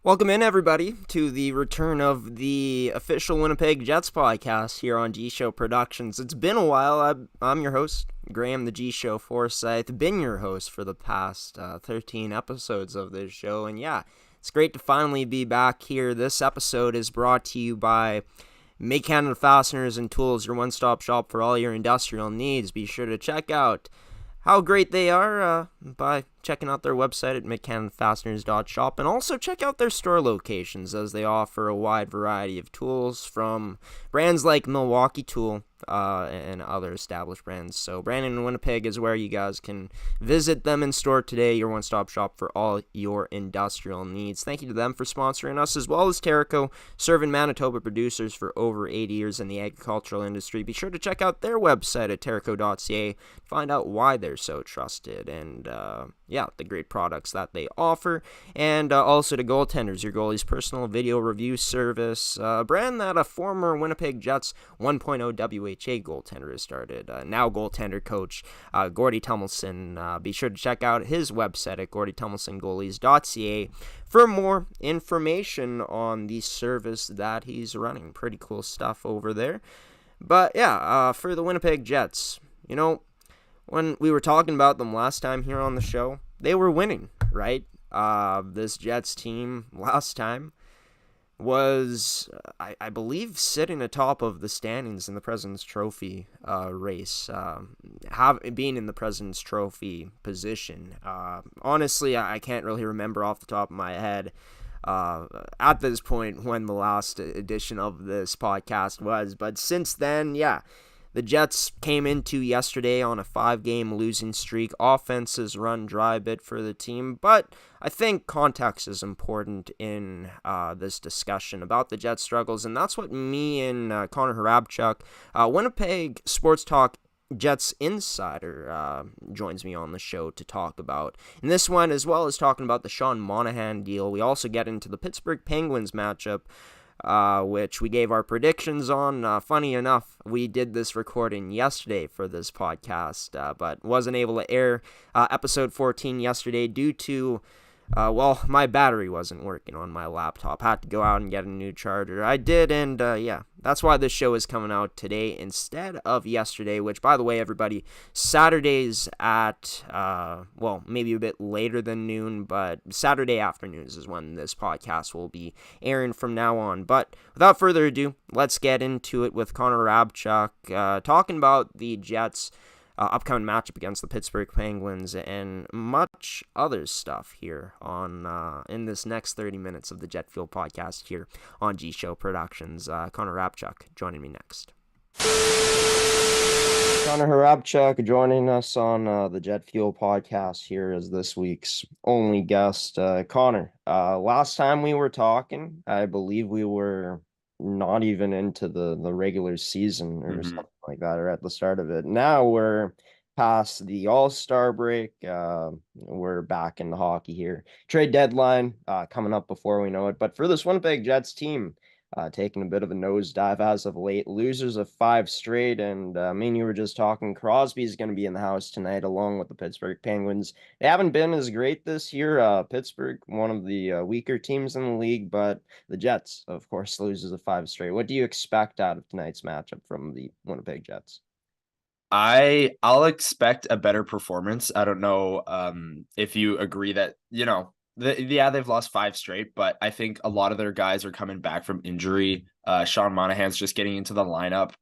Welcome in, everybody, to the return of the official Winnipeg Jets podcast here on G Show Productions. It's been a while. I'm your host, Graham the G Show Forsyth. Been your host for the past 13 episodes of this show. And yeah, it's great to finally be back here. This episode is brought to you by Make Canada Fasteners and Tools, your one-stop shop for all your industrial needs. Be sure to check out how great they are by checking out their website at makecanadafasteners.shop, and also check out their store locations as they offer a wide variety of tools from brands like Milwaukee Tool and other established brands. So Brandon and Winnipeg is where you guys can visit them in store today, your one-stop shop for all your industrial needs. Thank you to them for sponsoring us, as well as Terrico, serving Manitoba producers for over 80 years in the agricultural industry. Be sure to check out their website at terrico.ca to find out why they're so trusted and the great products that they offer. And also to Goaltenders, your goalie's personal video review service, a brand that a former Winnipeg Jets 1.0 WHA goaltender has started. Now goaltender coach Gordy Tummelson. Be sure to check out his website at gordytumelsongoalies.ca for more information on the service that he's running. Pretty cool stuff over there. But yeah, for the Winnipeg Jets, when we were talking about them last time here on the show, they were winning, right? This Jets team last time was, I believe, sitting atop of the standings in the President's Trophy race, being in the President's Trophy position. Honestly, I can't really remember off the top of my head at this point when the last edition of this podcast was, but since then, yeah. The Jets came into yesterday on a 5-game losing streak. Offense has run dry a bit for the team, but I think context is important in this discussion about the Jets' struggles, and that's what me and Connor Hrabchak, Winnipeg Sports Talk Jets insider, joins me on the show to talk about. In this one, as well as talking about the Sean Monahan deal, we also get into the Pittsburgh Penguins matchup, which we gave our predictions on. Funny enough, we did this recording yesterday for this podcast, but wasn't able to air episode 14 yesterday due to, my battery wasn't working on my laptop. Had to go out and get a new charger. I did, and that's why this show is coming out today instead of yesterday, which, by the way, everybody, Saturdays at, maybe a bit later than noon, but Saturday afternoons is when this podcast will be airing from now on. But without further ado, let's get into it with Connor Hrabchak, talking about the Jets' upcoming matchup against the Pittsburgh Penguins and much other stuff here on in this next 30 minutes of the Jet Fuel podcast here on G Show Productions. Connor Hrabchak joining me next. Connor Hrabchak joining us on the Jet Fuel podcast here as this week's only guest. Connor, last time we were talking, I believe we were not even into the regular season or something like that, or at the start of it. Now we're past the All-Star break. We're back in the hockey here. Trade deadline coming up before we know it. But for this Winnipeg Jets team, taking a bit of a nosedive as of late, losers of 5 straight, and you were just talking, Crosby's going to be in the house tonight along with the Pittsburgh Penguins. They haven't been as great this year. Pittsburgh, one of the weaker teams in the league, but the Jets, of course, loses of 5 straight. What do you expect out of tonight's matchup from the Winnipeg Jets? I'll expect a better performance. I don't know if you agree that, they've lost 5 straight, but I think a lot of their guys are coming back from injury. Sean Monahan's just getting into the lineup.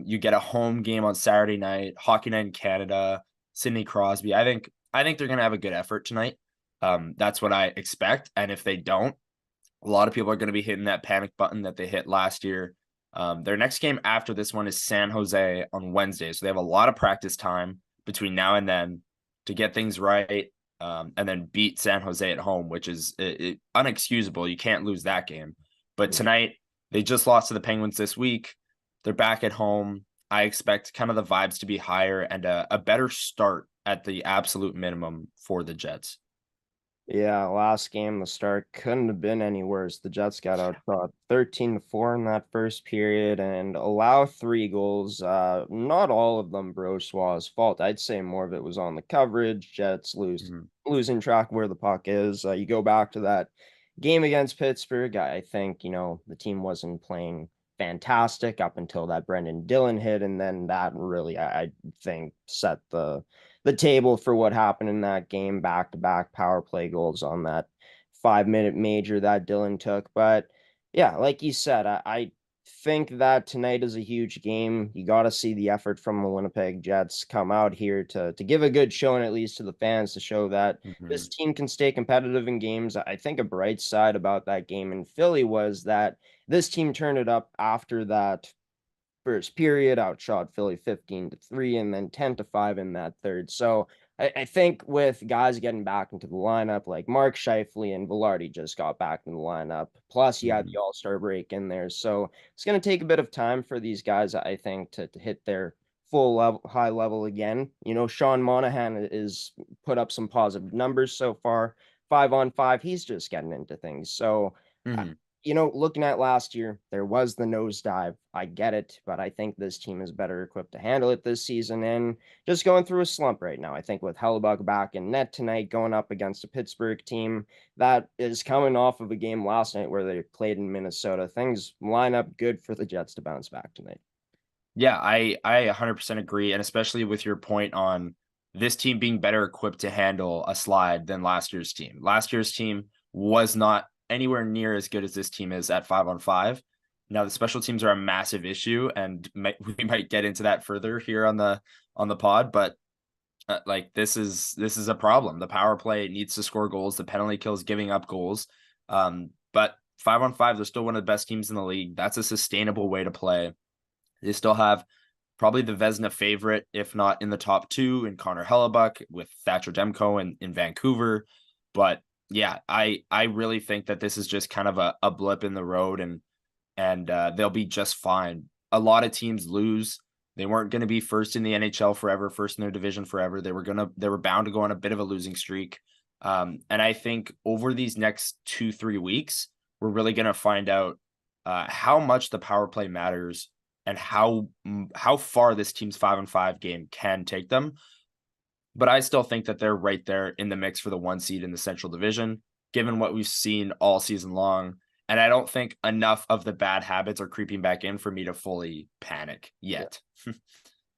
You get a home game on Saturday night, Hockey Night in Canada, Sidney Crosby. I think they're going to have a good effort tonight. That's what I expect. And if they don't, a lot of people are going to be hitting that panic button that they hit last year. Their next game after this one is San Jose on Wednesday. So they have a lot of practice time between now and then to get things right. And then beat San Jose at home, which is unexcusable. You can't lose that game. But tonight, they just lost to the Penguins this week. They're back at home. I expect kind of the vibes to be higher and a better start at the absolute minimum for the Jets. Yeah, last game, the start couldn't have been any worse. The Jets got out 13-4 in that first period and allow 3 goals. Not all of them Brossois' fault. I'd say more of it was on the coverage. Jets losing track where the puck is. You go back to that game against Pittsburgh, I think, the team wasn't playing fantastic up until that Brendan Dillon hit, and then that really, I think, set the table for what happened in that game. Back-to-back power play goals on that 5-minute major that Dillon took. But yeah, like you said, I think that tonight is a huge game. You got to see the effort from the Winnipeg Jets come out here to give a good showing, at least to the fans, to show that this Mhm. team can stay competitive in games. I think a bright side about that game in Philly was that this team turned it up after that first period, outshot Philly 15-3 and then 10-5 in that third. So I think with guys getting back into the lineup, like Mark Scheifele and Velarde just got back in the lineup. Plus, you had Mhm. the All-Star break in there. So it's going to take a bit of time for these guys, I think, to hit their full level, high level again. Sean Monahan is put up some positive numbers so far. 5-on-5, he's just getting into things. So Mhm. looking at last year, there was the nosedive. I get it, but I think this team is better equipped to handle it this season and just going through a slump right now. I think with Hellebuck back in net tonight, going up against a Pittsburgh team that is coming off of a game last night where they played in Minnesota, things line up good for the Jets to bounce back tonight. Yeah, I 100% agree, and especially with your point on this team being better equipped to handle a slide than last year's team. Last year's team was not anywhere near as good as this team is at 5-on-5. Now the special teams are a massive issue, and we might get into that further here on the pod. But like this is a problem. The power play needs to score goals. The penalty kills giving up goals. But 5-on-5, they're still one of the best teams in the league. That's a sustainable way to play. They still have probably the Vezina favorite, if not in the top two, in Connor Hellebuck with Thatcher Demko in Vancouver. But yeah, I really think that this is just kind of a blip in the road, and they'll be just fine. A lot of teams lose. They weren't going to be first in the NHL forever, first in their division forever. They were bound to go on a bit of a losing streak. And I think over these next 2-3 weeks, we're really going to find out how much the power play matters and how far this team's 5-on-5 game can take them. But I still think that they're right there in the mix for the 1 seed in the Central Division, given what we've seen all season long. And I don't think enough of the bad habits are creeping back in for me to fully panic yet.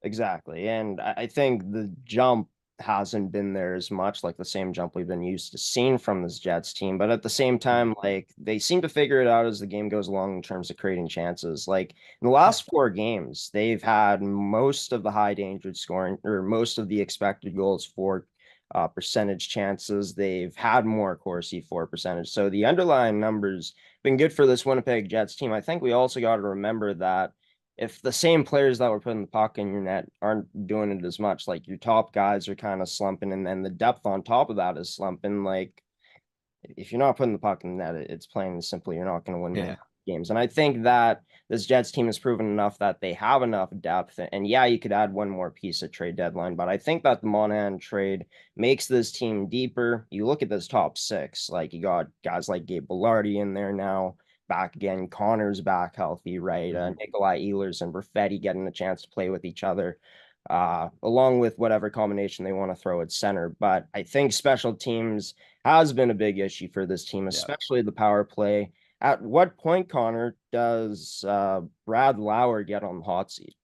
Exactly. And I think the jump hasn't been there as much, like the same jump we've been used to seeing from this Jets team. But at the same Mhm. time, like they seem to figure it out as the game goes along in terms of creating chances. Like in the Yeah. last 4 games, they've had most of the high danger scoring or most of the expected goals for percentage chances. They've had more Corsi for percentage. So the underlying numbers been good for this Winnipeg Jets team. I think we also got to remember that if the same players that were putting the puck in your net aren't doing it as much, like your top guys are kind of slumping, and then the depth on top of that is slumping. Like if you're not putting the puck in the net, it's plain and simple you're not going to win many Yeah. games. And I think that this Jets team has proven enough that they have enough depth. And yeah, you could add one more piece at trade deadline, but I think that the Monahan trade makes this team deeper. You look at this top six, like you got guys like Gabe Velarde in there now. Back again, Connor's back healthy, right? Mhm. Nikolai Ehlers and Perfetti getting a chance to play with each other, along with whatever combination they want to throw at center. But I think special teams has been a big issue for this team, Yeah. especially the power play. At what point, Connor, does Brad Lauer get on the hot seat?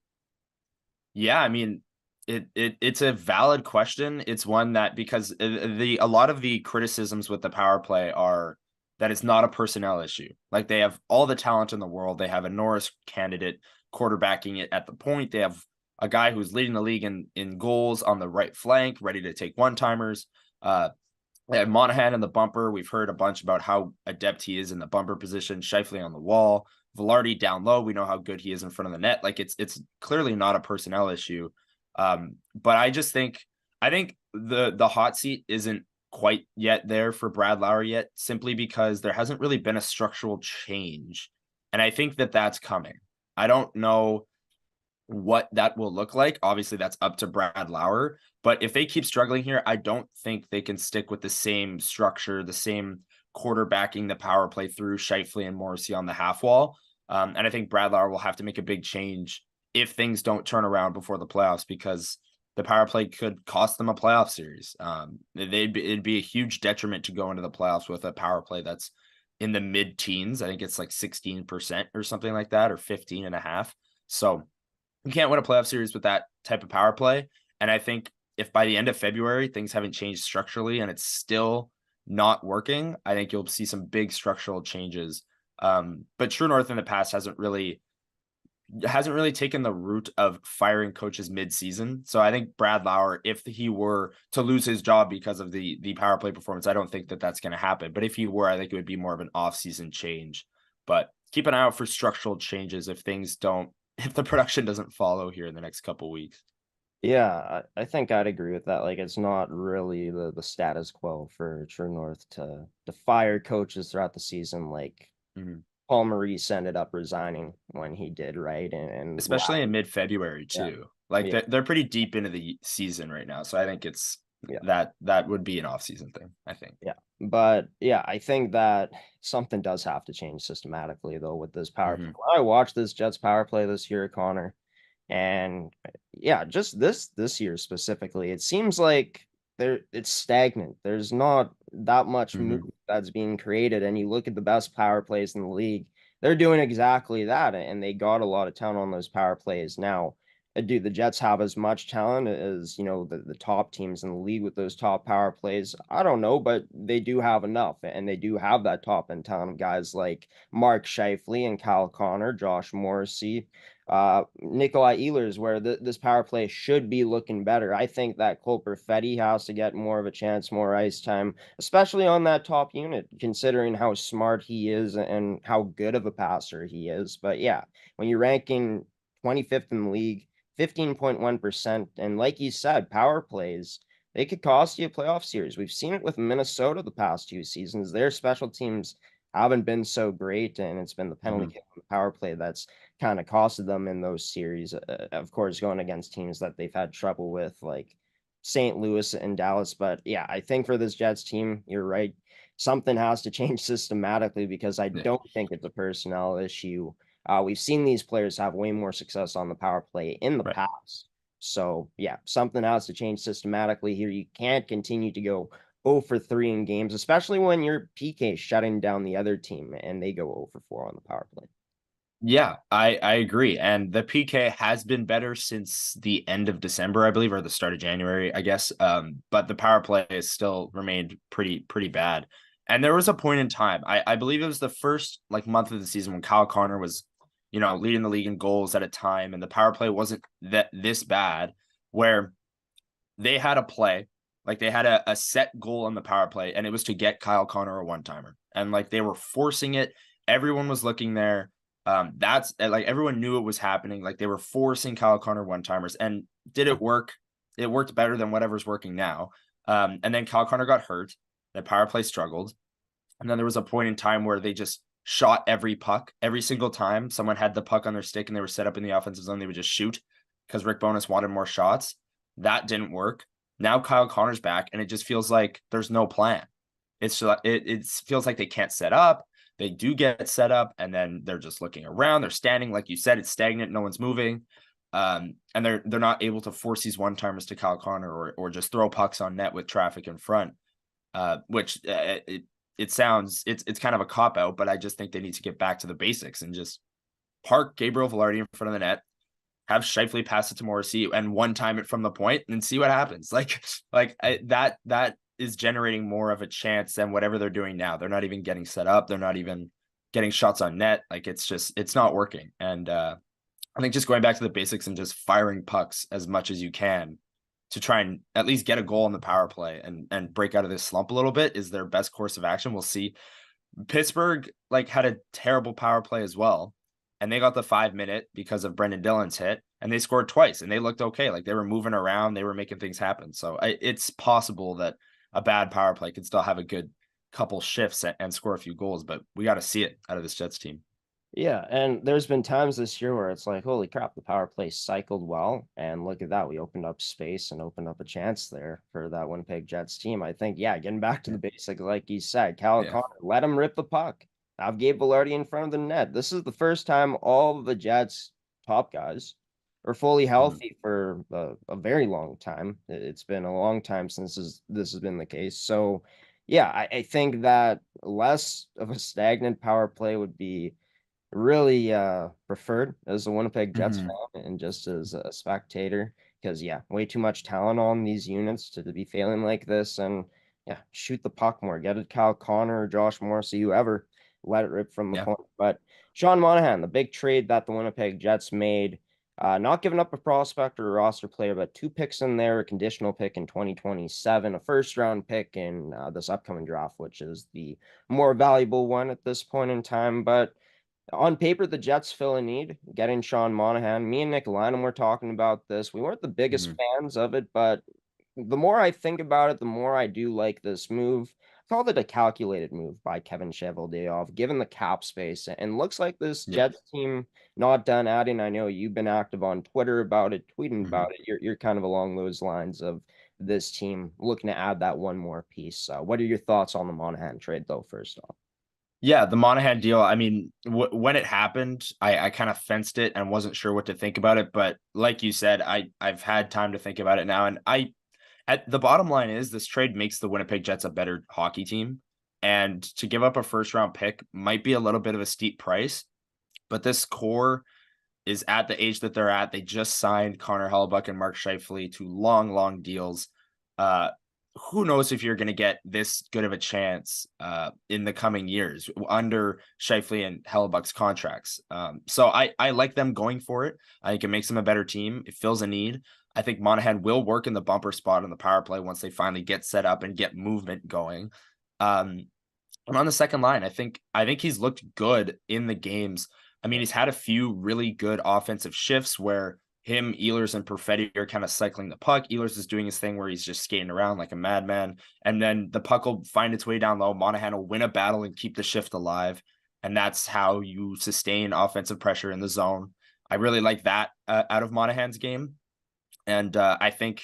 Yeah, I mean, it's a valid question. It's one that because a lot of the criticisms with the power play are that it's not a personnel issue. Like they have all the talent in the world. They have a Norris candidate quarterbacking it at the point. They have a guy who's leading the league in goals on the right flank, ready to take one-timers. They have Monahan in the bumper. We've heard a bunch about how adept he is in the bumper position. Scheifele on the wall. Velarde down low. We know how good he is in front of the net. Like it's clearly not a personnel issue. But I think the hot seat isn't quite yet there for Brad Lauer yet, simply because there hasn't really been a structural change, and I think that that's coming. I don't know what that will look like. Obviously, that's up to Brad Lauer. But if they keep struggling here, I don't think they can stick with the same structure, the same quarterbacking the power play through Scheifele and Morrissey on the half wall. And I think Brad Lauer will have to make a big change if things don't turn around before the playoffs, because the power play could cost them a playoff series. It'd be a huge detriment to go into the playoffs with a power play that's in the mid-teens. I think it's like 16% or something like that, or 15.5. So you can't win a playoff series with that type of power play. And I think if by the end of February things haven't changed structurally and it's still not working, I think you'll see some big structural changes. But True North in the past hasn't really taken the route of firing coaches mid-season. So I think Brad Lauer, if he were to lose his job because of the power play performance, I don't think that that's going to happen. But if he were, I think it would be more of an off-season change. But keep an eye out for structural changes if the production doesn't follow here in the next couple weeks. Yeah, I think I'd agree with that. Like, it's not really the status quo for True North to fire coaches throughout the season. Like, Mhm. Paul Maurice ended up resigning when he did, right? And Especially in mid-February yeah, too. Like yeah, they're pretty deep into the season right now. So I think it's yeah, that would be an off-season thing, I think. yeah. But yeah, I think that something does have to change systematically though with this power play. Mhm. When I watched this Jets power play this year, Connor, and yeah, just this year specifically, it seems like it's stagnant. There's not that much Mhm. movement that's being created. And you look at the best power plays in the league, they're doing exactly that. And they got a lot of talent on those power plays. Now, do the Jets have as much talent as, the top teams in the league with those top power plays? I don't know, but they do have enough. And they do have that top end talent of guys like Mark Scheifele and Kyle Connor, Josh Morrissey, Nikolai Ehlers, where this power play should be looking better. I think that Cole Perfetti has to get more of a chance, more ice time, especially on that top unit, considering how smart he is and how good of a passer he is. But yeah, when you're ranking 25th in the league, 15.1%, and like you said, power plays, they could cost you a playoff series. We've seen it with Minnesota the past 2 seasons. Their special teams haven't been so great, and it's been the penalty Mhm. kill on the power play that's kind of costed them in those series. Of course, going against teams that they've had trouble with, like St. Louis and Dallas. But yeah, I think for this Jets team, you're right. Something has to change systematically because I Yeah. don't think it's a personnel issue. We've seen these players have way more success on the power play in the Right. past. So yeah, something has to change systematically here. You can't continue to go 0 for 3 in games, especially when your PK shutting down the other team and they go 0 for 4 on the power play. Yeah, I agree. And the PK has been better since the end of December, I believe, or the start of January, I guess. But the power play has still remained pretty bad. And there was a point in time, I believe it was the first like month of the season when Kyle Connor was, leading the league in goals at a time, and the power play wasn't this bad, where they had a play, like they had a set goal on the power play, and it was to get Kyle Connor a one-timer. And like they were forcing it. Everyone was looking there. That's like everyone knew it was happening. Like they were forcing Kyle Connor one-timers. And did it work? It worked better than whatever's working now. And then Kyle Connor got hurt. The power play struggled. And then there was a point in time where they just shot every puck. Every single time someone had the puck on their stick and they were set up in the offensive zone, they would just shoot because Rick Bowness wanted more shots. That didn't work. Now Kyle Connor's back, and it just feels like there's no plan. It feels like they can't set up. They do get set up, and then they're just looking around. They're standing, like you said, it's stagnant. No one's moving, and they're not able to force these one timers to Kyle Connor or just throw pucks on net with traffic in front. Which it sounds it's kind of a cop out, but I just think they need to get back to the basics and just park Gabriel Velarde in front of the net, have Scheifele pass it to Morrissey and one time it from the point and see what happens. That is generating more of a chance than whatever they're doing now. They're not even getting set up. They're not even getting shots on net. Like it's not working. And I think just going back to the basics and just firing pucks as much as you can to try and at least get a goal in the power play and break out of this slump a little bit is their best course of action. We'll see. Pittsburgh like had a terrible power play as well, and they got the 5 minute because of Brendan Dillon's hit, and they scored twice, and they looked okay. Like they were moving around, they were making things happen. So it's possible that a bad power play can still have a good couple shifts and score a few goals, but we got to see it out of this Jets team. Yeah, and there's been times this year where it's like, holy crap, the power play cycled well, and look at that, we opened up space and opened up a chance there for that Winnipeg Jets team. I think, yeah, getting back to Yeah. the basics, like you said, Cal Yeah. Connor, let him rip the puck. Have Gabe Velarde in front of the net. This is the first time all of the Jets top guys are fully Mhm. healthy for a very long time. It's been a long time since this has been the case. So Yeah, I think that less of a stagnant power play would be really preferred as a Winnipeg Jets Hmm. fan and just as a spectator because yeah, way too much talent on these units to be failing like this and yeah, shoot the puck more, get it Kyle Connor or Josh Morrissey, whoever, let it rip from the Yeah. point. But Sean Monahan, the big trade that the Winnipeg Jets made, not giving up a prospect or a roster player, but two picks in there, a conditional pick in 2027, a first round pick in this upcoming draft, which is the more valuable one at this point in time. But on paper, the Jets fill a need, getting Sean Monahan. Me and Nick Lynham were talking about this. We weren't the biggest Hmm. fans of it, but the more I think about it, the more I do like this move. I called it a calculated move by Kevin Cheveldayoff, given the cap space. And looks like this Yeah. Jets team not done adding. I know you've been active on Twitter about it, tweeting Hmm. about it. You're kind of along those lines of this team looking to add that one more piece. What are your thoughts on the Monahan trade, though, first off? Yeah, the Monahan deal. I mean, when it happened, I kind of fenced it and wasn't sure what to think about it. But like you said, I've had time to think about it now, and at the bottom line is this trade makes the Winnipeg Jets a better hockey team, and to give up a first round pick might be a little bit of a steep price. But this core is at the age that they're at. They just signed Connor Hellebuck and Mark Scheifele to long, long deals. Uh, who knows if you're going to get this good of a chance in the coming years under Scheifele and Hellebuck's contracts. So I like them going for it. I think it makes them a better team. It fills a need. I think Monahan will work in the bumper spot on the power play once they finally get set up and get movement going. Um, and on the second line, I think he's looked good in the games. I mean, he's had a few really good offensive shifts where him, Ehlers, and Perfetti are kind of cycling the puck. Ehlers is doing his thing where he's just skating around like a madman, and then the puck will find its way down low. Monahan will win a battle and keep the shift alive, and that's how you sustain offensive pressure in the zone. I really like that out of Monahan's game. And I think,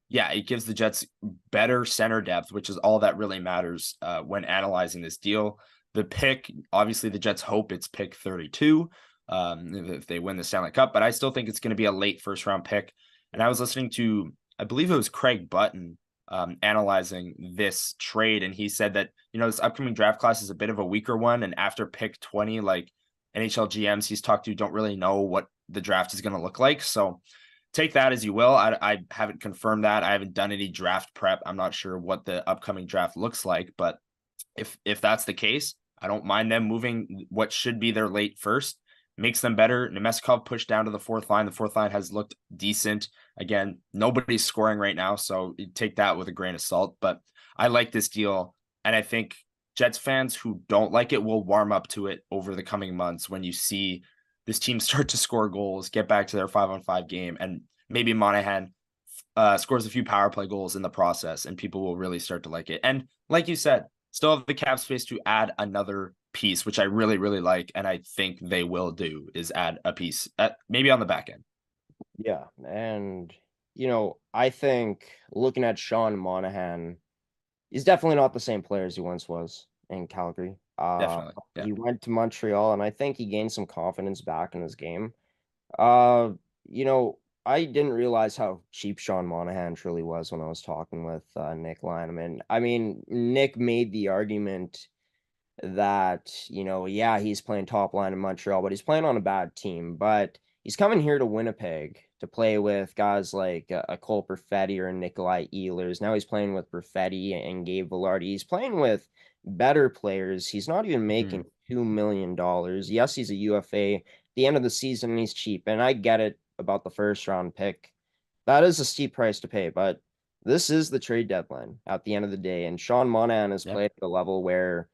yeah, it gives the Jets better center depth, which is all that really matters when analyzing this deal. The pick, obviously, the Jets hope it's pick 32 if they win the Stanley Cup, but I still think it's going to be a late first round pick. And I was listening to, I believe it was Craig Button analyzing this trade, and he said that, this upcoming draft class is a bit of a weaker one. And after pick 20, like NHL GMs he's talked to don't really know what the draft is going to look like. So, take that as you will. I haven't confirmed that. I haven't done any draft prep. I'm not sure what the upcoming draft looks like, but if that's the case, I don't mind them moving what should be their late first. Makes them better. Nemeskov pushed down to the fourth line. The fourth line has looked decent. Again, nobody's scoring right now, so take that with a grain of salt. But I like this deal, and I think Jets fans who don't like it will warm up to it over the coming months when you see this team start to score goals, get back to their 5-on-5 game, and maybe Monahan scores a few power play goals in the process, and people will really start to like it. And like you said, still have the cap space to add another piece, which I really, really like, and I think they will do is add a piece, maybe on the back end. Yeah, and I think looking at Sean Monahan, he's definitely not the same player as he once was in Calgary. Definitely, yeah. He went to Montreal, and I think he gained some confidence back in his game. Uh, you know, I didn't realize how cheap Sean Monahan truly was when I was talking with Nick Lineman. I mean, Nick made the argument that, yeah, he's playing top line in Montreal, but he's playing on a bad team. But he's coming here to Winnipeg to play with guys like a Cole Perfetti or Nikolai Ehlers. Now he's playing with Perfetti and Gabe Velarde. He's playing with better players. He's not even making Mhm. $2 million. Yes, he's a UFA. At the end of the season, he's cheap. And I get it about the first round pick. That is a steep price to pay, but this is the trade deadline at the end of the day. And Sean Monahan has Yeah. played at a level where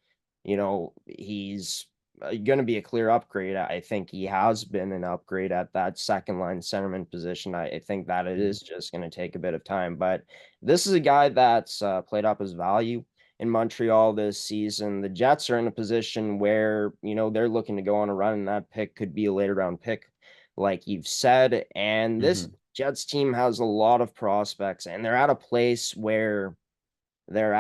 he's going to be a clear upgrade. I think he has been an upgrade at that second line centerman position. I think that it Mhm. is just going to take a bit of time, but this is a guy that's played up his value in Montreal this season. The Jets are in a position where, they're looking to go on a run, and that pick could be a later round pick, like you've said. And this Mhm. Jets team has a lot of prospects, and they're at a place where they're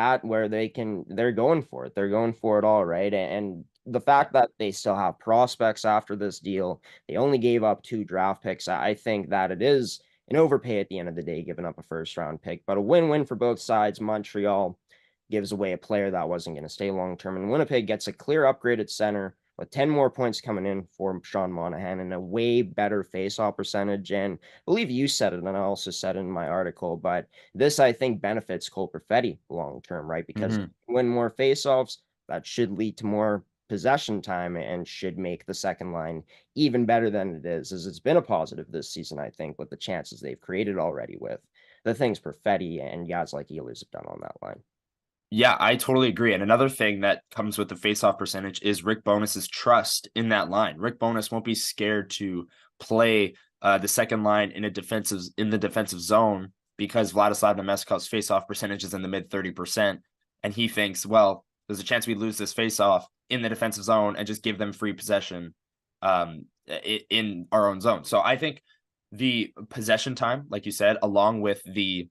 going for it. They're going for it all, right? And the Yeah. fact that they still have prospects after this deal, they only gave up two draft picks. I think that it is an overpay at the end of the day, giving up a first round pick, but a win-win for both sides. Montreal, gives away a player that wasn't going to stay long term. And Winnipeg gets a clear upgrade at center with 10 more points coming in for Sean Monahan and a way better faceoff percentage. And I believe you said it, and I also said it in my article, but this, I think, benefits Cole Perfetti long term, right? Because if you win more faceoffs, that should lead to more possession time and should make the second line even better than it is, as it's been a positive this season, I think, with the chances they've created already with the things Perfetti and guys like Ehlers have done on that line. Yeah, I totally agree. And another thing that comes with the faceoff percentage is Rick Bonus's trust in that line. Rick Bonus won't be scared to play the second line in the defensive zone because Vladislav Nemeskov's faceoff percentage is in the mid 30%. And he thinks, well, there's a chance we lose this faceoff in the defensive zone and just give them free possession in our own zone. So I think the possession time, like you said, along with the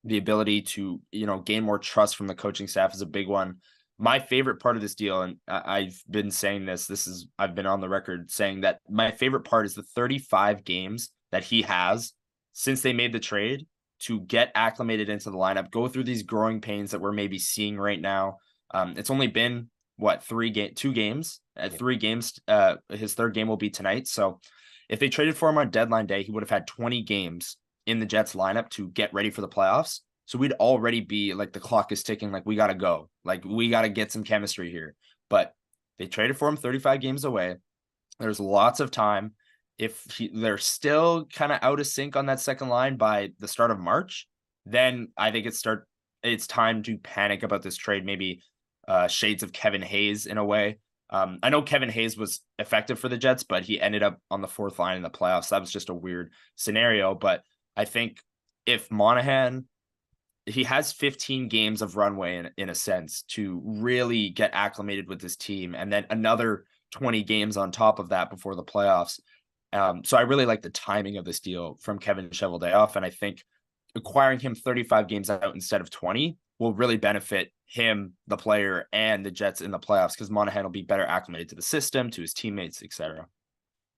ability to, gain more trust from the coaching staff is a big one. My favorite part of this deal, and I've been saying I've been on the record saying that my favorite part is the 35 games that he has since they made the trade to get acclimated into the lineup, go through these growing pains that we're maybe seeing right now. It's only been two games, 3 games. His third game will be tonight. So if they traded for him on deadline day, he would have had 20 games in the Jets lineup to get ready for the playoffs. So we'd already be like, the clock is ticking. Like, we got to go. Like, we got to get some chemistry here. But they traded for him 35 games away. There's lots of time. If they're still kind of out of sync on that second line by the start of March, then I think it's time to panic about this trade. Maybe shades of Kevin Hayes in a way. I know Kevin Hayes was effective for the Jets, but he ended up on the fourth line in the playoffs. That was just a weird scenario. But I think if Monahan, he has 15 games of runway in a sense to really get acclimated with this team, and then another 20 games on top of that before the playoffs. So I really like the timing of this deal from Kevin Cheveldayoff, and I think acquiring him 35 games out instead of 20 will really benefit him, the player, and the Jets in the playoffs because Monahan will be better acclimated to the system, to his teammates, etc.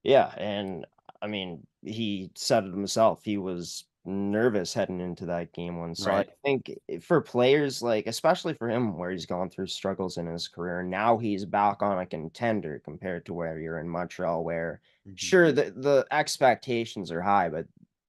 Yeah, and I mean, he said it himself. He was nervous heading into that game one. So I Right. think for players like, especially for him, where he's gone through struggles in his career, now he's back on a contender compared to where you're in Montreal, where Mhm. sure the expectations are high, but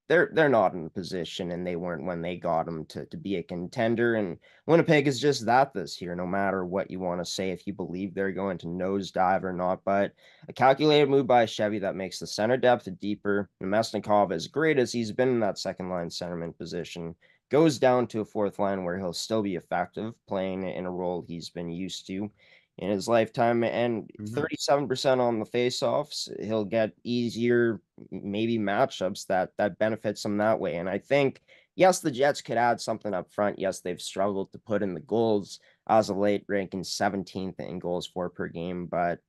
they're not in a position, and they weren't when they got him to be a contender. And Winnipeg is just that this year, no matter what you want to say, if you believe they're going to nosedive or not. But a calculated move by Chevy that makes the center depth deeper. Nemesnikov, as great as he's been in that second line centerman position, goes down to a fourth line where he'll still be effective, playing in a role he's been used to in his lifetime. And Mhm. 37% on the faceoffs, he'll get easier, maybe matchups that benefits him that way. And I think, yes, the Jets could add something up front. Yes, they've struggled to put in the goals as of late, ranking 17th in goals for per game, but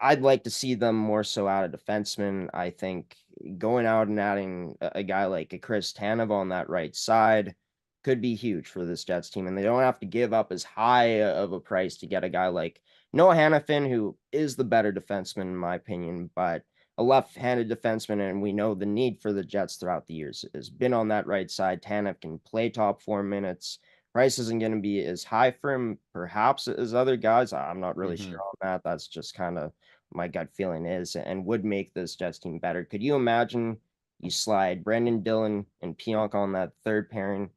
I'd like to see them more so out of defenseman. I think going out and adding a guy like a Chris Tanev on that right side could be huge for this Jets team, and they don't have to give up as high of a price to get a guy like Noah Hannafin, who is the better defenseman in my opinion, but a left-handed defenseman, and we know the need for the Jets throughout the years has been on that right side. Tanev can play top 4 minutes. Price isn't going to be as high for him, perhaps, as other guys. I'm not really sure Mhm. on that. That's just kind of my gut feeling is, and would make this Jets team better. Could you imagine you slide Brendan Dillon and Pionk on that third pairing,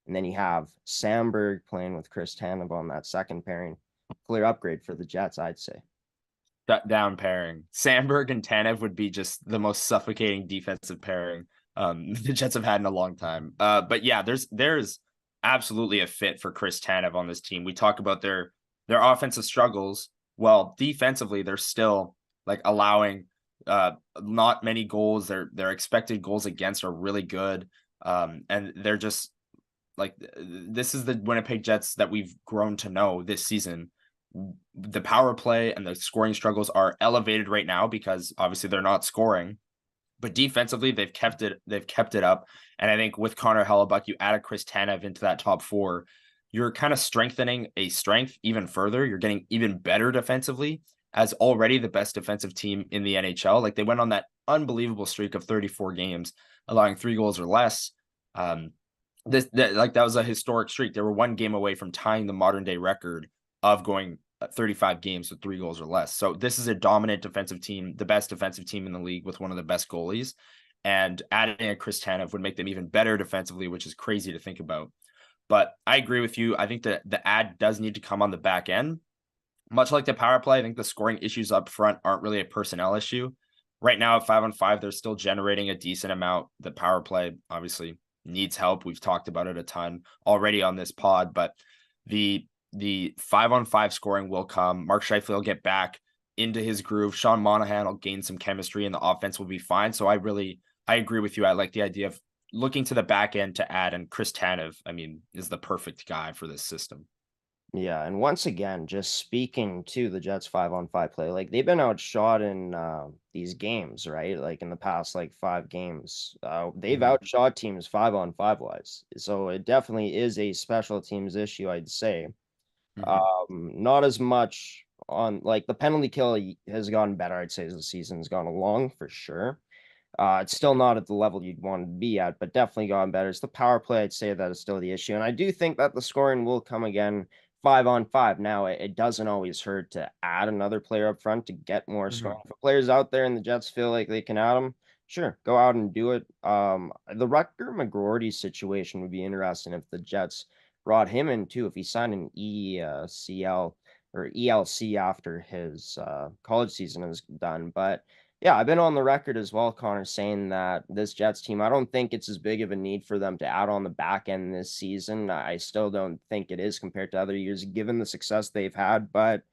and then you have Sandberg playing with Chris Tanev on that second pairing? Clear upgrade for the Jets, I'd say. Shut down pairing. Sandberg and Tanev would be just the most suffocating defensive pairing the Jets have had in a long time. But yeah, there's absolutely a fit for Chris Tanev on this team. We talk about their offensive struggles. Well, defensively, they're still like allowing not many goals. Their expected goals against are really good. And they're just like, this is the Winnipeg Jets that we've grown to know this season. The power play and the scoring struggles are elevated right now because obviously they're not scoring, but defensively they've kept it up. And I think with Connor Hellebuck, you add a Chris Tanev into that top four, you're kind of strengthening a strength even further. You're getting even better defensively as already the best defensive team in the NHL. Like, they went on that unbelievable streak of 34 games, allowing 3 goals or less. Um, That was a historic streak. They were one game away from tying the modern day record of going 35 games with 3 goals or less. So this is a dominant defensive team, the best defensive team in the league with one of the best goalies. And adding a Chris Tanev would make them even better defensively, which is crazy to think about. But I agree with you. I think that the ad does need to come on the back end. Much like the power play, I think the scoring issues up front aren't really a personnel issue. Right now at 5-on-5, they're still generating a decent amount. The power play obviously needs help. We've talked about it a ton already on this pod, but the 5-on-5 scoring will come. Mark Scheifele will get back into his groove. Sean Monahan will gain some chemistry and the offense will be fine. So I agree with you. I like the idea of looking to the back end to add, and Chris Tanev, I mean, is the perfect guy for this system. Yeah, and once again, just speaking to the Jets 5-on-5 play, like they've been outshot in these games, right? Like in the past, like 5 games, they've Mhm. outshot teams 5-on-5 wise. So it definitely is a special teams issue, I'd say. Mhm. Not as much on like the penalty kill has gotten better, I'd say, as the season's gone along for sure. It's still not at the level you'd want to be at, but definitely gotten better. It's the power play, I'd say, that is still the issue. And I do think that the scoring will come again 5-on-5. Now, it doesn't always hurt to add another player up front to get more scoring. Mhm. If players out there and the Jets feel like they can add them, sure, go out and do it. The Rutger McGroarty situation would be interesting if the Jets brought him in too, if he signed an ECL or ELC after his college season is done. But yeah, I've been on the record as well, Connor, saying that this Jets team, I don't think it's as big of a need for them to add on the back end this season. I still don't think it is compared to other years, given the success they've had. But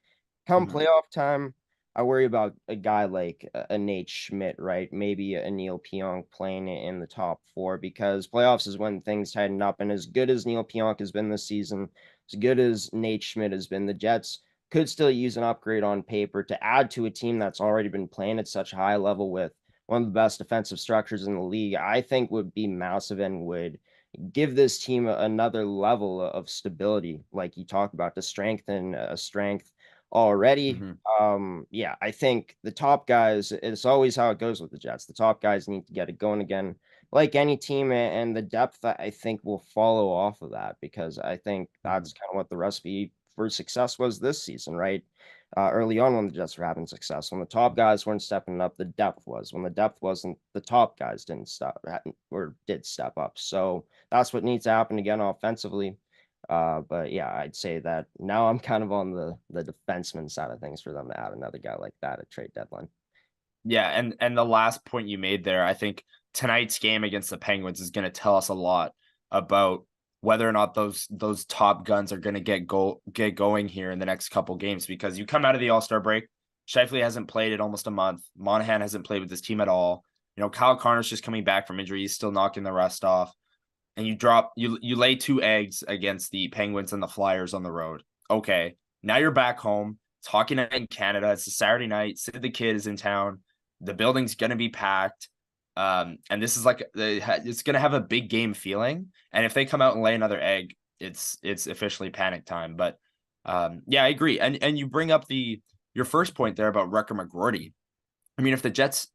come Mhm. playoff time, I worry about a guy like a Nate Schmidt, right? Maybe a Neil Pionk playing in the top four, because playoffs is when things tighten up. And as good as Neil Pionk has been this season, as good as Nate Schmidt has been, the Jets could still use an upgrade on paper to add to a team that's already been playing at such a high level with one of the best defensive structures in the league. I think would be massive and would give this team another level of stability, like you talked about, to strengthen a strength already. Mhm. Yeah, I think the top guys, it's always how it goes with the Jets. The top guys need to get it going again, like any team, and the depth I think will follow off of that, because I think Mhm. that's kind of what the recipe for success was this season, right? Early on when the Jets were having success, when the top guys weren't stepping up, the depth was. When the depth wasn't, the top guys didn't step or did step up. So that's what needs to happen again offensively. But yeah, I'd say that now I'm kind of on the defenseman side of things for them to add another guy like that at trade deadline. Yeah, and the last point you made there, I think tonight's game against the Penguins is going to tell us a lot about whether or not those top guns are going to get going here in the next couple games, because you come out of the All-Star break, Scheifele hasn't played in almost a month. Monahan hasn't played with this team at all. You know, Kyle Connors just coming back from injury, he's still knocking the rust off. And you lay 2 eggs against the Penguins and the Flyers on the road. Okay, now you're back home. It's hockey night in Canada. It's a Saturday night. Sid the Kid is in town. The building's gonna be packed. And this is like it's gonna have a big game feeling. And if they come out and lay another egg, it's officially panic time. But yeah, I agree. And you bring up your first point there about Rucker McGroarty. I mean, if the Jets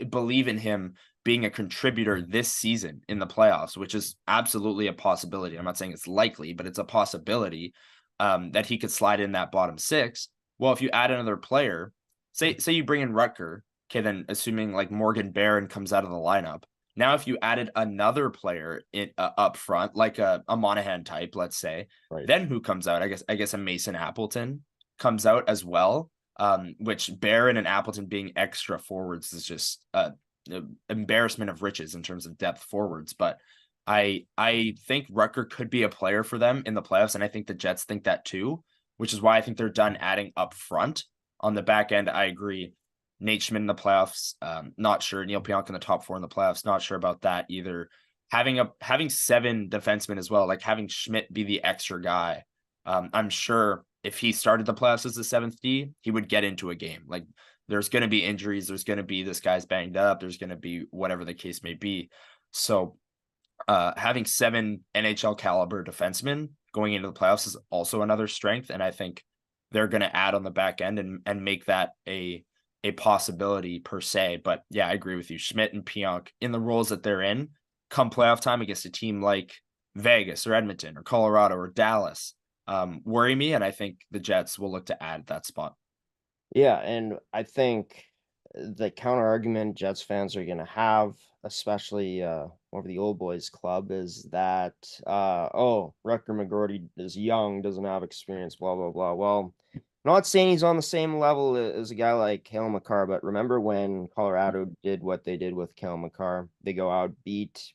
believe in him being a contributor this season in the playoffs, which is absolutely a possibility. I'm not saying it's likely, but it's a possibility that he could slide in that bottom six. Well, if you add another player, say you bring in Rutger, okay, then assuming like Morgan Barron comes out of the lineup. Now, if you added another player up front, like a Monahan type, let's say, Right. then who comes out? I guess a Mason Appleton comes out as well, which Barron and Appleton being extra forwards is just embarrassment of riches in terms of depth forwards. But I think Rucker could be a player for them in the playoffs, and I think the Jets think that too, which is why I think they're done adding up front. On the back end, I agree. Nate Schmidt in the playoffs, not sure. Neil Pionk in the top 4 in the playoffs, not sure about that either. Having 7 defensemen as well, like having Schmidt be the extra guy. I'm sure if he started the playoffs as the 7th D, he would get into a game. Like there's going to be injuries. There's going to be this guy's banged up. There's going to be whatever the case may be. So having 7 NHL caliber defensemen going into the playoffs is also another strength. And I think they're going to add on the back end and make that a possibility per se. But yeah, I agree with you. Schmidt and Pionk in the roles that they're in, come playoff time against a team like Vegas or Edmonton or Colorado or Dallas worry me. And I think the Jets will look to add that spot. Yeah, and I think the counter argument Jets fans are going to have, especially over the old boys club, is that oh, Rutger McGroarty is young, doesn't have experience, blah blah blah. Well, I'm not saying he's on the same level as a guy like Cale Makar, but remember when Colorado did what they did with Cale Makar? They go out, beat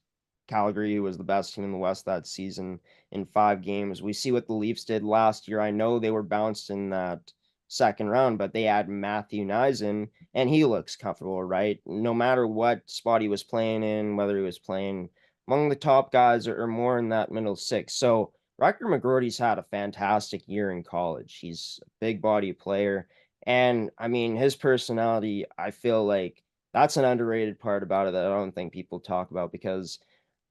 Calgary, who was the best team in the West that season, in 5 games. We see what the Leafs did last year. I know they were bounced in that second round, but they had Matthew Nyes, and he looks comfortable, right? No matter what spot he was playing in, whether he was playing among the top guys or more in that middle six. So Rocker McGroarty's had a fantastic year in college. He's a big body player. And I mean, his personality, I feel like that's an underrated part about it that I don't think people talk about because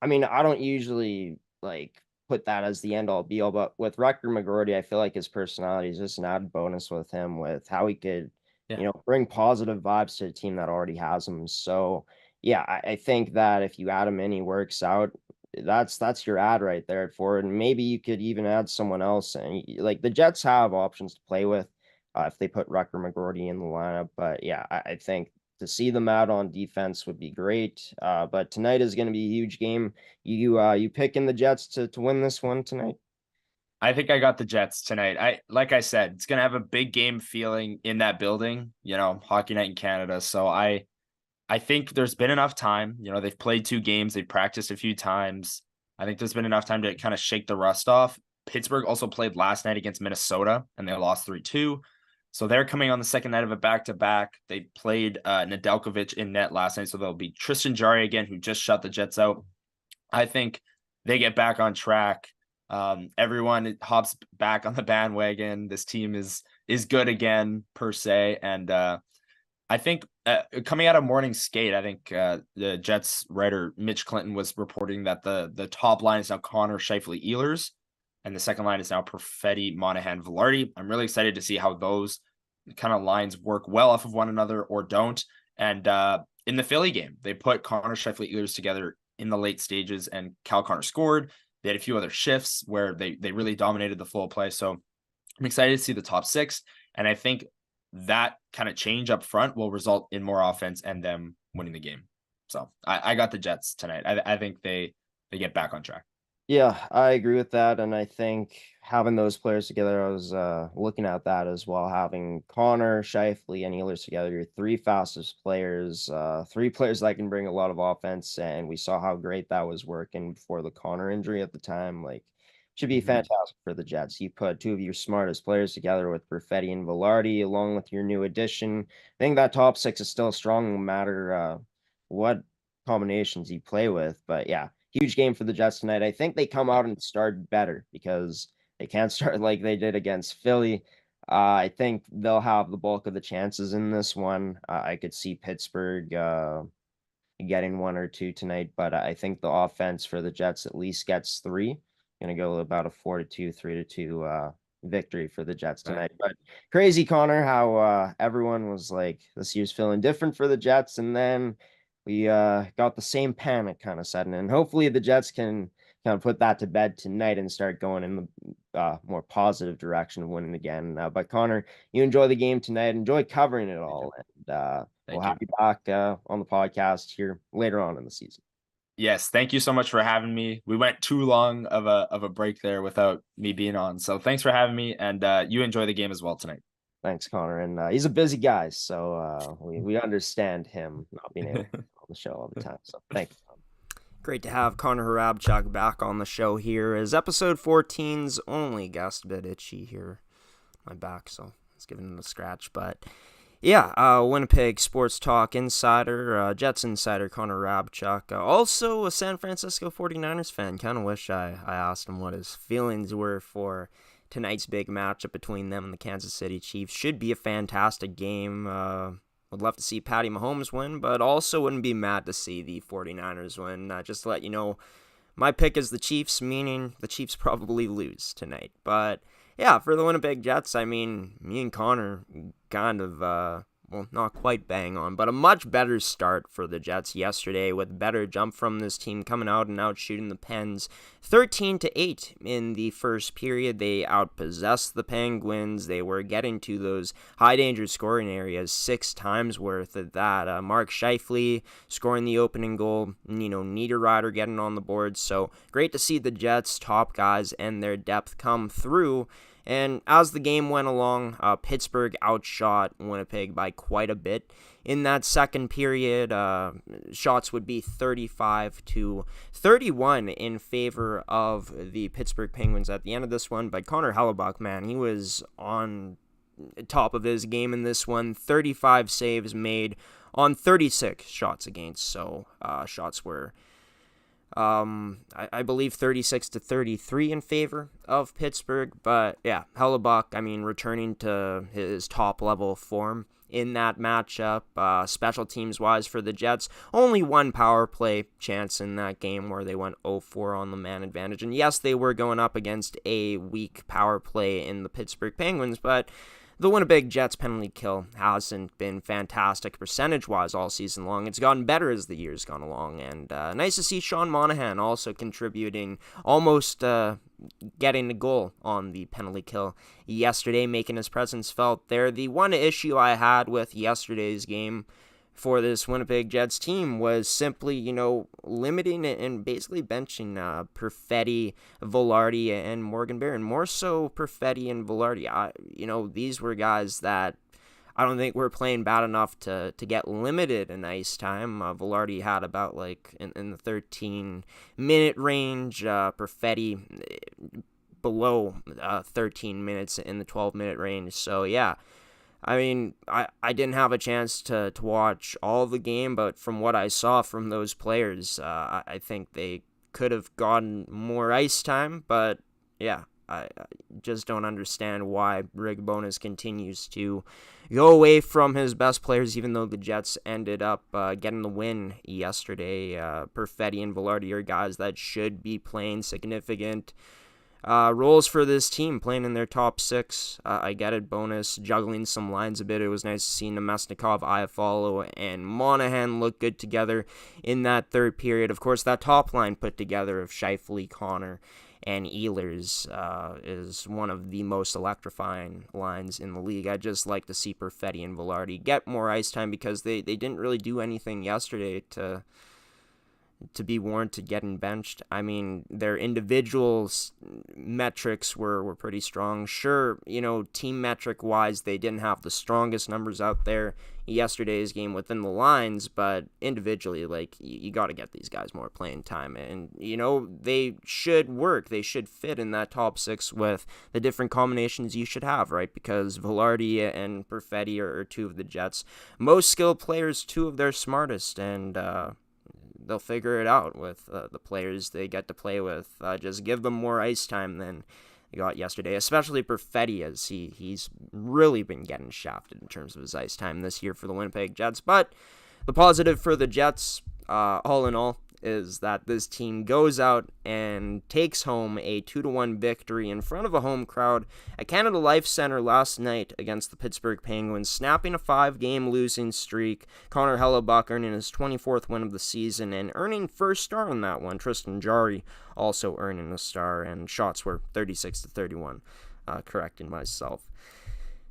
I mean, I don't usually like put that as the end all be all, but with Rutger McGroarty, I feel like his personality is just an added bonus with him, with how he could, Yeah. bring positive vibes to a team that already has him. So yeah, I think that if you add him in, he works out. That's your ad right there at forward, and maybe you could even add someone else. And like the Jets have options to play with if they put Rutger McGroarty in the lineup. But yeah, I think to see them out on defense would be great. But tonight is going to be a huge game. You picking the Jets to win this one tonight? I think I got the Jets tonight. Like I said, it's gonna have a big game feeling in that building, hockey night in Canada. So I think there's been enough time. They've played 2 games, they've practiced a few times. I think there's been enough time to kind of shake the rust off. Pittsburgh also played last night against Minnesota and they lost 3-2. So they're coming on the second night of a back-to-back. They played Nedeljkovic in net last night. So there'll be Tristan Jarry again, who just shut the Jets out. I think they get back on track. Everyone hops back on the bandwagon. This team is good again, per se. And I think coming out of morning skate, I think the Jets writer Mitch Clinton was reporting that the top line is now Connor, Scheifele, Ehlers, and the second line is now Perfetti, Monahan, Velarde. I'm really excited to see how those kind of lines work well off of one another or don't. And in the Philly game, they put Connor, Scheifele, Ehlers together in the late stages, and Cal Connor scored. They had a few other shifts where they really dominated the flow of play. So I'm excited to see the top 6, and I think that kind of change up front will result in more offense and them winning the game. So I got the Jets tonight. I think they get back on track. Yeah, I agree with that, and I think having those players together, I was looking at that as well. Having Connor, Scheifele, and Ehlers together, your 3 fastest players, 3 players that can bring a lot of offense, and we saw how great that was working before the Connor injury at the time. Like, should be fantastic for the Jets. You put 2 of your smartest players together with Perfetti and Velarde, along with your new addition. I think that top 6 is still strong, no matter what combinations you play with. But yeah, huge game for the Jets tonight. I think they come out and start better because they can't start like they did against Philly. I think they'll have the bulk of the chances in this one. I could see Pittsburgh getting 1 or 2 tonight, but I think the offense for the Jets at least gets 3. Going to go about a 4-2, 3-2 victory for the Jets tonight. But crazy, Connor, how everyone was like, this year's feeling different for the Jets, and then we got the same panic kind of setting in. Hopefully the Jets can kind of put that to bed tonight and start going in the more positive direction of winning again. But Connor, you enjoy the game tonight. Enjoy covering it all. And we'll have you back on the podcast here later on in the season. Yes, thank you so much for having me. We went too long of a break there without me being on. So thanks for having me, and you enjoy the game as well tonight. Thanks, Connor. And he's a busy guy, so we understand him not being able to be on the show all the time. So thank you. Great to have Connor Hrabchak back on the show here as episode 14's only guest. A bit itchy here on my back, so it's giving it a scratch. But yeah, Winnipeg Sports Talk insider, Jets insider Connor Hrabchak, also a San Francisco 49ers fan. Kind of wish I asked him what his feelings were for tonight's big matchup between them and the Kansas City Chiefs. Should be a fantastic game. Would love to see Patty Mahomes win, but also wouldn't be mad to see the 49ers win. Just to let you know, my pick is the Chiefs, meaning the Chiefs probably lose tonight. But yeah, for the Winnipeg Jets, I mean, me and Connor kind of well, not quite bang on, but a much better start for the Jets yesterday with better jump from this team coming out and out shooting the Pens 13-8 in the first period. They outpossessed the Penguins. They were getting to those high danger scoring areas 6 times worth of that. Mark Scheifele scoring the opening goal, Niederreiter getting on the board. So great to see the Jets' top guys and their depth come through. And as the game went along, Pittsburgh outshot Winnipeg by quite a bit. In that second period, shots would be 35-31 in favor of the Pittsburgh Penguins at the end of this one. But Connor Hellebuyck, man, he was on top of his game in this one. 35 saves made on 36 shots against. So shots were I believe 36-33 in favor of Pittsburgh. But yeah, Hellebuyck, returning to his top level form in that matchup. Special teams wise for the Jets, only one power play chance in that game where they went 0-4 on the man advantage. And yes, they were going up against a weak power play in the Pittsburgh Penguins, but the Winnipeg Jets penalty kill hasn't been fantastic percentage-wise all season long. It's gotten better as the year's gone along, and nice to see Sean Monahan also contributing, almost getting the goal on the penalty kill yesterday, making his presence felt there. The one issue I had with yesterday's game for this Winnipeg Jets team was simply, limiting and basically benching Perfetti, Velarde, and Morgan Barron. More so Perfetti and Velarde. These were guys that I don't think were playing bad enough to get limited in ice time. Velarde had about in the 13-minute range. Perfetti below 13 minutes in the 12-minute range. So, yeah. I didn't have a chance to watch all the game, but from what I saw from those players, I think they could have gotten more ice time. But yeah, I just don't understand why Rick Bowness continues to go away from his best players, even though the Jets ended up getting the win yesterday. Perfetti and Velarde are guys that should be playing significant roles for this team, playing in their top 6. I get it, Bonus juggling some lines a bit. It was nice to see Nemesnikov, Iafallo, and Monahan look good together in that third period. Of course, that top line put together of Scheifele, Connor, and Ehlers is one of the most electrifying lines in the league. I'd just like to see Perfetti and Velarde get more ice time because they didn't really do anything yesterday to be warranted getting benched. Their individual metrics were pretty strong. Sure, team metric wise, they didn't have the strongest numbers out there yesterday's game within the lines, but individually, you got to get these guys more playing time. And, they should work. They should fit in that top 6 with the different combinations you should have, right? Because Velarde and Perfetti are 2 of the Jets' most skilled players, 2 of their smartest, and they'll figure it out with the players they get to play with. Just give them more ice time than they got yesterday, especially Perfetti, as he's really been getting shafted in terms of his ice time this year for the Winnipeg Jets. But the positive for the Jets, all in all, is that this team goes out and takes home a 2-1 victory in front of a home crowd at Canada Life Center last night against the Pittsburgh Penguins, snapping a 5-game losing streak. Connor Hellebuyck earning his 24th win of the season and earning first star on that one. Tristan Jarry also earning a star, and shots were 36-31, correcting myself.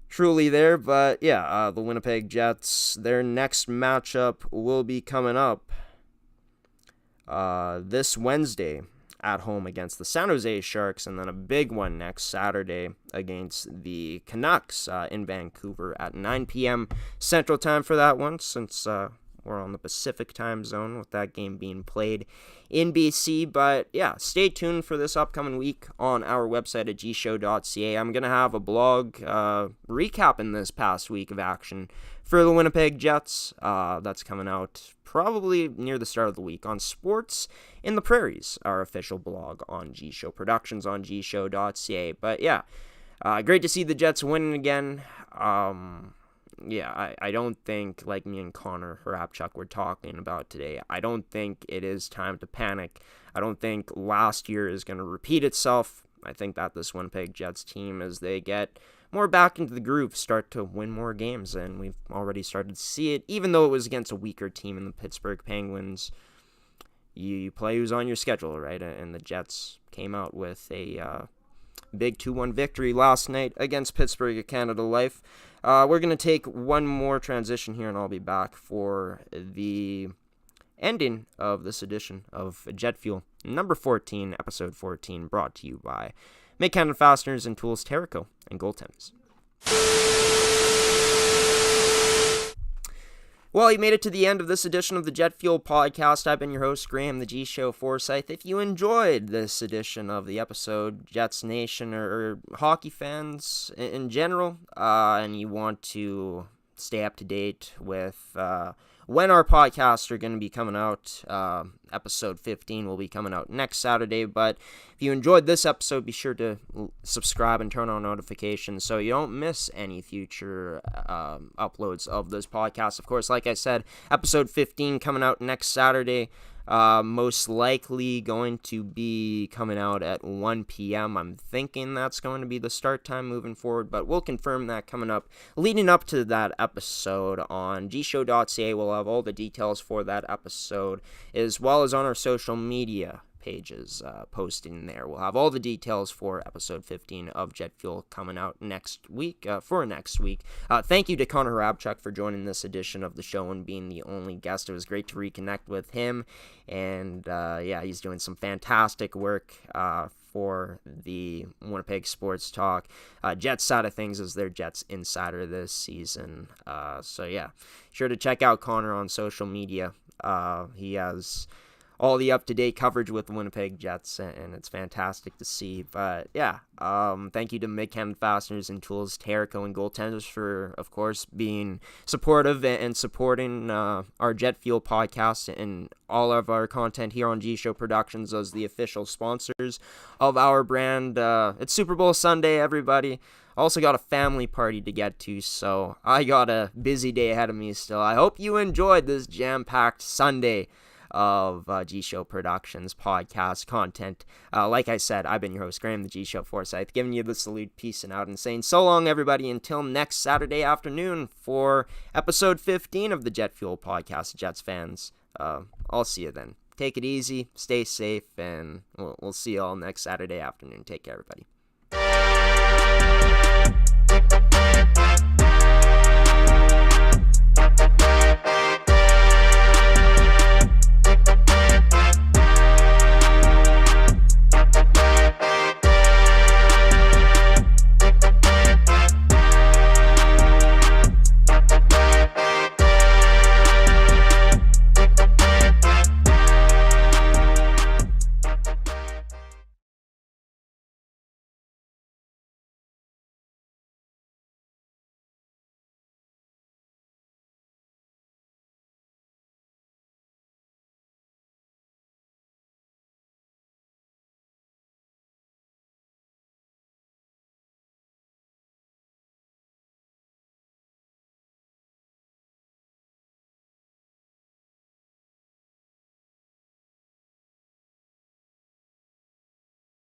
Truly there, but yeah, the Winnipeg Jets, their next matchup will be coming up this Wednesday at home against the San Jose Sharks, and then a big one next Saturday against the Canucks in Vancouver at 9 p.m. Central Time for that one, since we're on the Pacific time zone with that game being played in BC. But yeah, stay tuned for this upcoming week on our website at gshow.ca. I'm going to have a blog recapping this past week of action for the Winnipeg Jets. That's coming out probably near the start of the week on Sports in the Prairies, our official blog on G Show Productions on gshow.ca. But yeah, great to see the Jets winning again. I don't think, like me and Connor Hrabchak were talking about today, I don't think it is time to panic. I don't think last year is going to repeat itself I think that this Winnipeg Jets team, as they get more back into the groove, start to win more games, and we've already started to see it. Even though it was against a weaker team in the Pittsburgh Penguins, you play who's on your schedule, right? And the Jets came out with a big 2-1 victory last night against Pittsburgh at Canada Life. We're going to take one more transition here, and I'll be back for the ending of this edition of Jet Fuel, number 14, episode 14, brought to you by Monahan Fasteners and Tools, Terrico, and Goaltenders. Well, you made it to the end of this edition of the Jet Fuel podcast. I've been your host, Graham, the G Show Forsyth. If you enjoyed this edition of the episode, Jets Nation or hockey fans in general, and you want to stay up to date with when our podcasts are going to be coming out, episode 15 will be coming out next Saturday. But if you enjoyed this episode, be sure to subscribe and turn on notifications so you don't miss any future uploads of this podcast. Of course, like I said, episode 15 coming out next Saturday. Most likely going to be coming out at 1 p.m. I'm thinking that's going to be the start time moving forward, but we'll confirm that coming up. Leading up to that episode on gshow.ca, we'll have all the details for that episode, as well as on our social media pages posting there. We'll have all the details for episode 15 of Jet Fuel coming out next week. Thank you to Connor Hrabchak for joining this edition of the show and being the only guest. It was great to reconnect with him, and he's doing some fantastic work for the Winnipeg Sports Talk Jets side of things as their Jets insider this season. Sure to check out Connor on social media. He has all the up-to-date coverage with the Winnipeg Jets, and it's fantastic to see. But thank you to Monahan Fasteners and Tools, Terrico, and Goaltenders for, of course, being supportive and supporting our Jet Fuel podcast and all of our content here on G Show Productions as the official sponsors of our brand. It's Super Bowl Sunday, everybody. Also got a family party to get to, so I got a busy day ahead of me still. I hope you enjoyed this jam-packed Sunday of G Show Productions podcast content. Like I said, I've been your host, Graham, the G Show Forsyth, giving you the salute, peace, and out, and saying so long, everybody, until next Saturday afternoon for episode 15 of the Jet Fuel podcast. Jets fans, I'll see you then. Take it easy, stay safe, and we'll see you all next Saturday afternoon. Take care, everybody.